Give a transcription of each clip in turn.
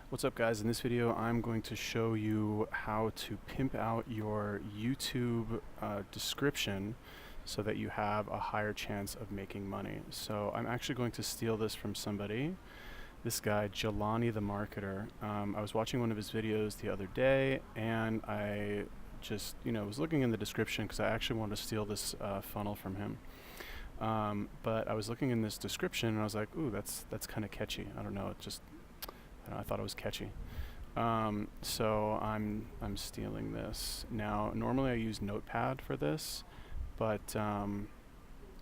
What's up, guys? In this video I'm going to show you how to pimp out your YouTube description so that you have a higher chance of making money. So I'm actually going to steal this from somebody, this guy Jelani the Marketer. I was watching one of his videos the other day and I just was looking in the description because I actually wanted to steal this funnel from him. But I was looking in this description and I was like, ooh, that's kind of catchy. I don't know, I thought it was catchy. So I'm stealing this. Now, normally I use Notepad for this, but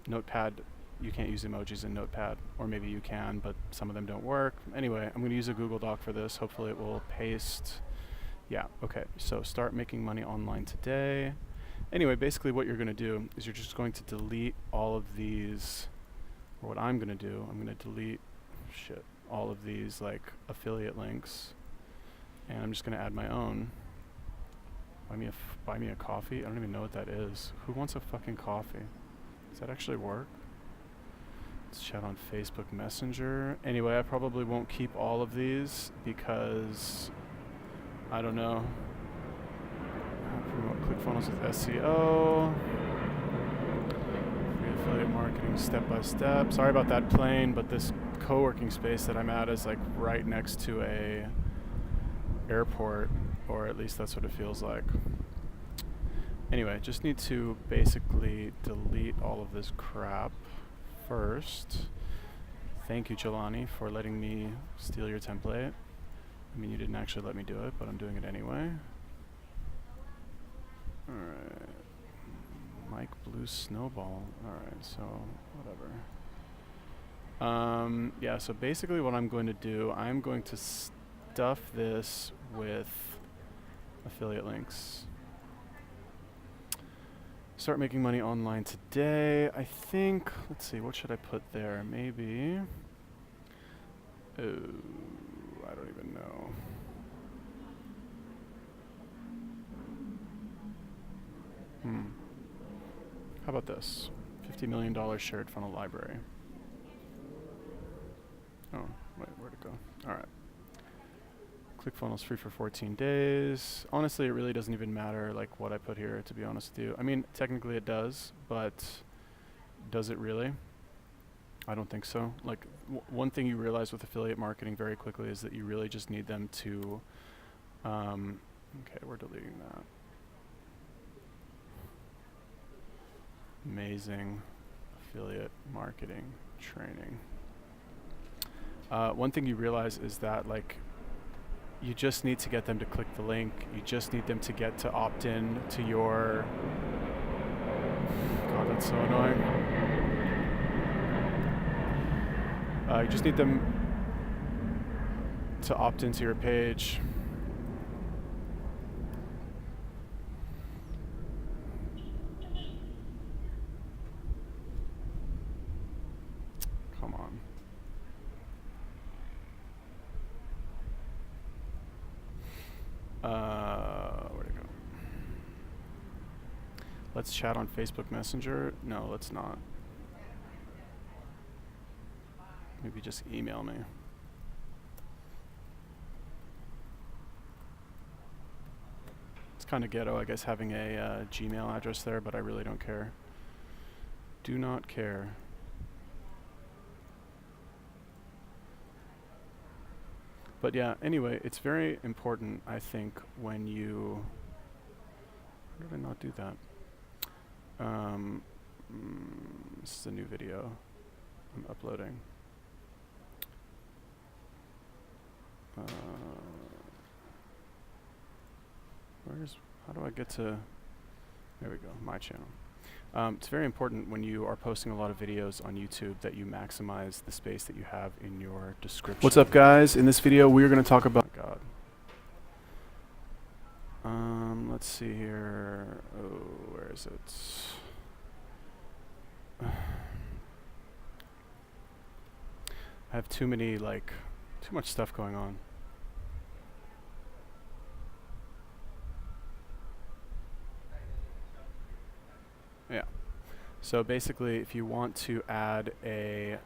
Notepad, you can't use emojis in Notepad, or maybe you can, but some of them don't work. Anyway, I'm going to use a Google Doc for this. Hopefully it will paste. Yeah, okay, so start making money online today. Anyway, basically what you're going to do is you're just going to delete all of these, or what I'm going to do, I'm going to delete, all of these like affiliate links, and I'm just going to add my own. Buy me a coffee? I don't even know what that is. Who wants a fucking coffee? Does that actually work? Let's chat on Facebook Messenger. Anyway, I probably won't keep all of these because I don't know. Promote ClickFunnels with SEO. Free affiliate marketing step by step. Sorry about that plane, but this co-working space that I'm at is like right next to a airport, or at least that's what it feels like. Anyway, just need to basically delete all of this crap first. Thank you, Jelani, for letting me steal your template. I mean, you didn't actually let me do it, but I'm doing it anyway. Alright. Mike Blue Snowball. Alright, so whatever. Yeah, so basically what I'm going to do, I'm going to stuff this with affiliate links. Start making money online today. I think, let's see, what should I put there? Maybe, oh, I don't even know. How about this? $50 million shared funnel library. Oh, wait, where'd it go? Alright. ClickFunnels free for 14 days. Honestly, it really doesn't even matter like what I put here, to be honest with you. I mean, technically it does, but does it really? I don't think so. Like, one thing you realize with affiliate marketing very quickly is that you really just need them to, okay, we're deleting that. Amazing affiliate marketing training. One thing you realize is that like you just need to get them to click the link. You just need them to get to opt in to your, God, that's so annoying. You just need them to opt into your page. Come on. Where'd it go? Let's chat on Facebook Messenger. No, let's not. Maybe just email me. It's kind of ghetto, I guess, having a Gmail address there, but I really don't care. Do not care. But yeah, anyway, it's very important, I think, when you... Why did I not do that? This is a new video I'm uploading. How do I get to... There we go, my channel. It's very important when you are posting a lot of videos on YouTube that you maximize the space that you have in your description. What's up, guys? In this video, we're going to talk about... Oh, God. Let's see here. Oh, where is it? I have too much stuff going on. Yeah. So basically, if you want to add a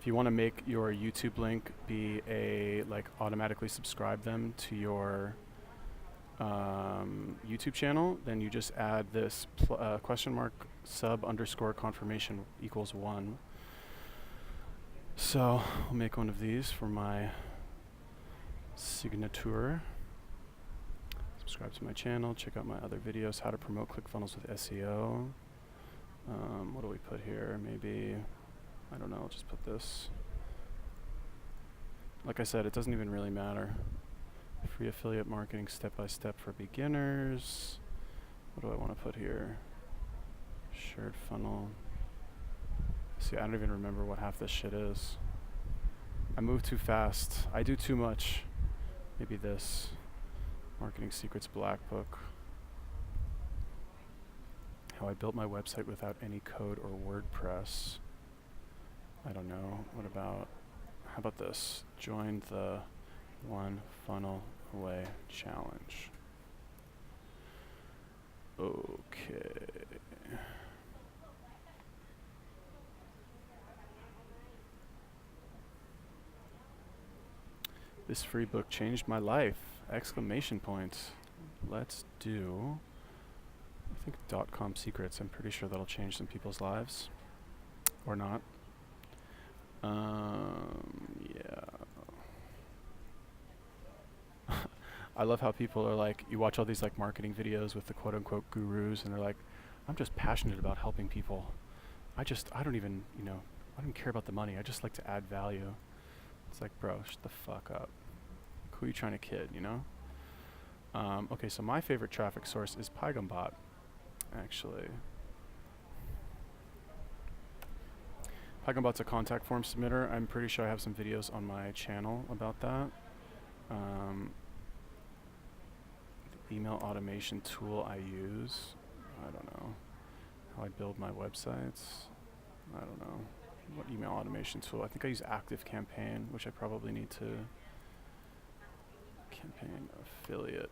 If you want to make your YouTube link be a, like, automatically subscribe them to your YouTube channel, then you just add this question mark sub underscore confirmation equals 1. So I'll make one of these for my signature. Subscribe to my channel, check out my other videos, how to promote ClickFunnels with SEO. What do we put here? Maybe, I don't know, I'll just put this. Like I said, it doesn't even really matter. Free affiliate marketing step-by-step for beginners. What do I want to put here? Shared funnel. See, I don't even remember what half this shit is. I move too fast. I do too much. Maybe this. Marketing Secrets Black Book. How I built my website without any code or WordPress. I don't know. What about, how about this? Join the One Funnel Away Challenge. Okay. This free book changed my life! Exclamation points. Let's do, I think, .com secrets. I'm pretty sure that'll change some people's lives. Or not. Yeah. I love how people are like, you watch all these like marketing videos with the quote unquote gurus and they're like, I'm just passionate about helping people. I don't even, I don't care about the money. I just like to add value. It's like, bro, shut the fuck up. Who are you trying to kid, Okay, so my favorite traffic source is Pygambot, actually. Pygambot's a contact form submitter. I'm pretty sure I have some videos on my channel about that. The email automation tool I use, I don't know. How I build my websites, I don't know. What email automation tool? I think I use ActiveCampaign, which I probably need to. Campaign affiliate.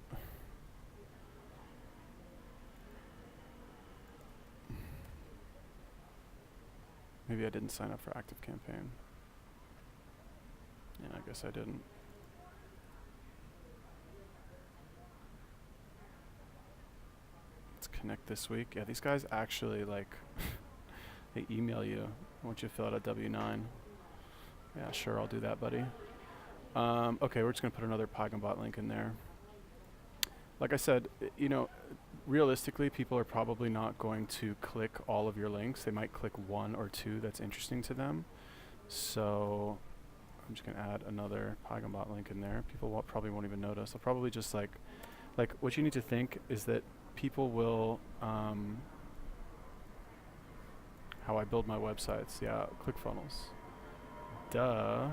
Maybe I didn't sign up for ActiveCampaign. Yeah, I guess I didn't. Let's connect this week. Yeah, these guys actually like they email you. I want you to fill out a W-9. Yeah, sure, I'll do that, buddy. Okay, we're just gonna put another Pygambot link in there. Like I said, realistically, people are probably not going to click all of your links. They might click one or two that's interesting to them. So I'm just gonna add another Pygambot link in there. People probably won't even notice. They'll probably just like what you need to think is that people will, how I build my websites. Yeah, ClickFunnels. Duh.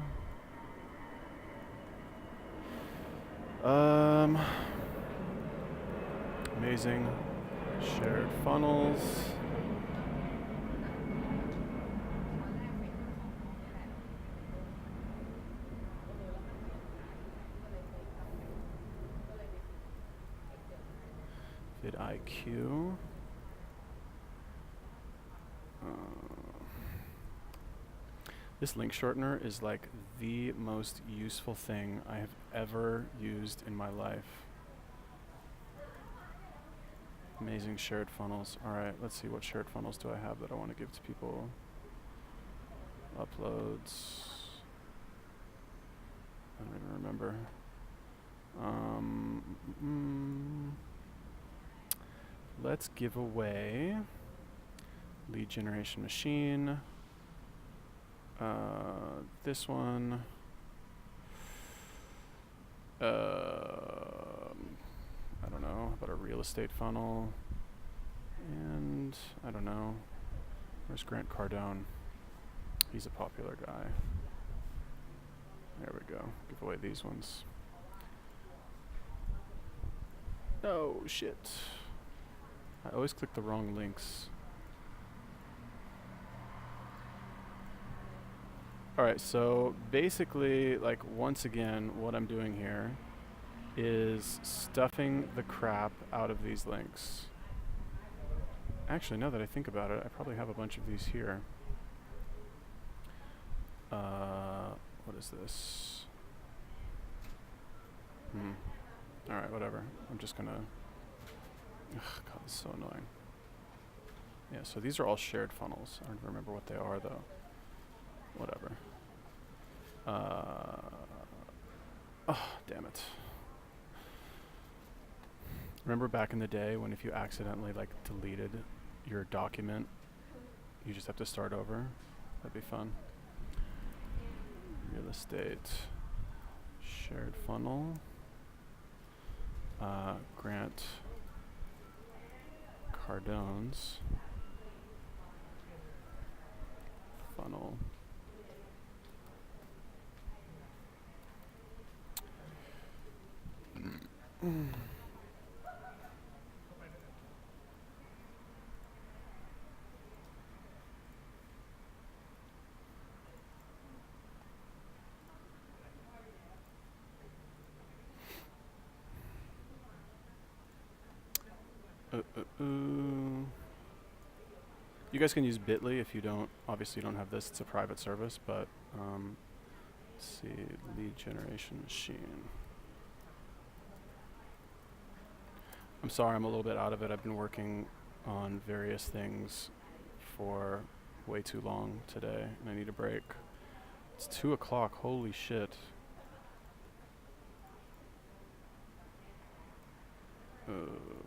Amazing shared funnels. vidIQ. This link shortener is like the most useful thing I have ever used in my life. Amazing shared funnels. All right, let's see, what shared funnels do I have that I want to give to people? Uploads. I don't even remember. Let's give away lead generation machine. This one. I don't know, how about a real estate funnel? And I don't know. Where's Grant Cardone? He's a popular guy. There we go. Give away these ones. Oh, shit. I always click the wrong links. Alright, so basically, like, once again, what I'm doing here is stuffing the crap out of these links. Actually, now that I think about it, I probably have a bunch of these here. What is this? Alright, whatever. I'm just gonna... Ugh, God, this is so annoying. Yeah, so these are all shared funnels. I don't remember what they are, though. Whatever. Oh, damn it. Remember back in the day when if you accidentally, like, deleted your document, you just have to start over? That'd be fun. Real estate. Shared funnel. Grant Cardone's funnel. You guys can use Bitly if you don't, obviously you don't have this, it's a private service, but let's see, lead generation machine. I'm sorry, I'm a little bit out of it. I've been working on various things for way too long today, and I need a break. It's 2 o'clock, holy shit.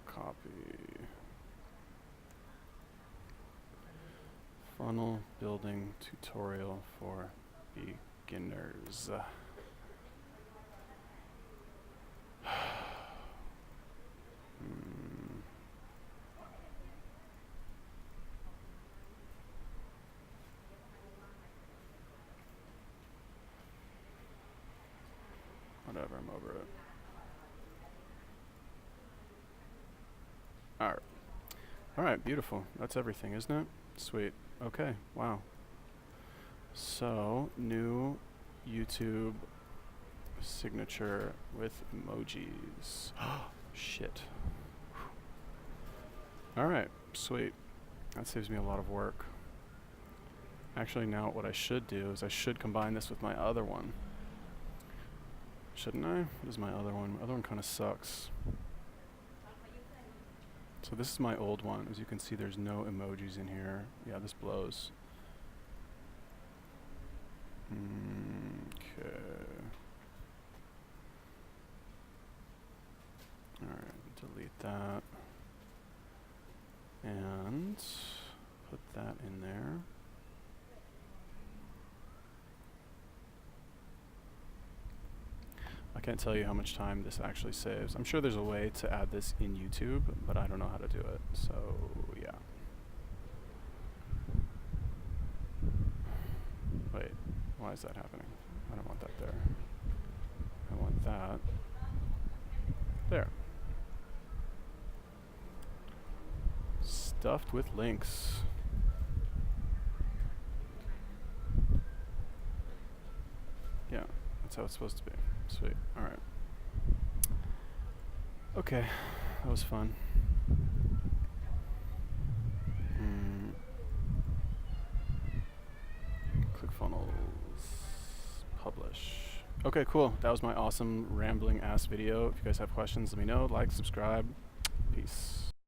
Copy. Funnel building tutorial for beginners. Whatever, I'm over it. Alright. Alright, beautiful. That's everything, isn't it? Sweet. Okay, wow. So, new YouTube signature with emojis. Shit. Alright, sweet. That saves me a lot of work. Actually, now what I should do is I should combine this with my other one. Shouldn't I? What is my other one? My other one kind of sucks. So this is my old one. As you can see, there's no emojis in here. Yeah, this blows. Okay. Alright, delete that. And put that in there. I can't tell you how much time this actually saves. I'm sure there's a way to add this in YouTube, but I don't know how to do it, so yeah. Wait, why is that happening? I don't want that there. I want that there. Stuffed with links. Yeah, that's how it's supposed to be. Sweet. Alright. Okay, that was fun. ClickFunnels. Publish. Okay, cool. That was my awesome rambling ass video. If you guys have questions, let me know. Like, subscribe. Peace.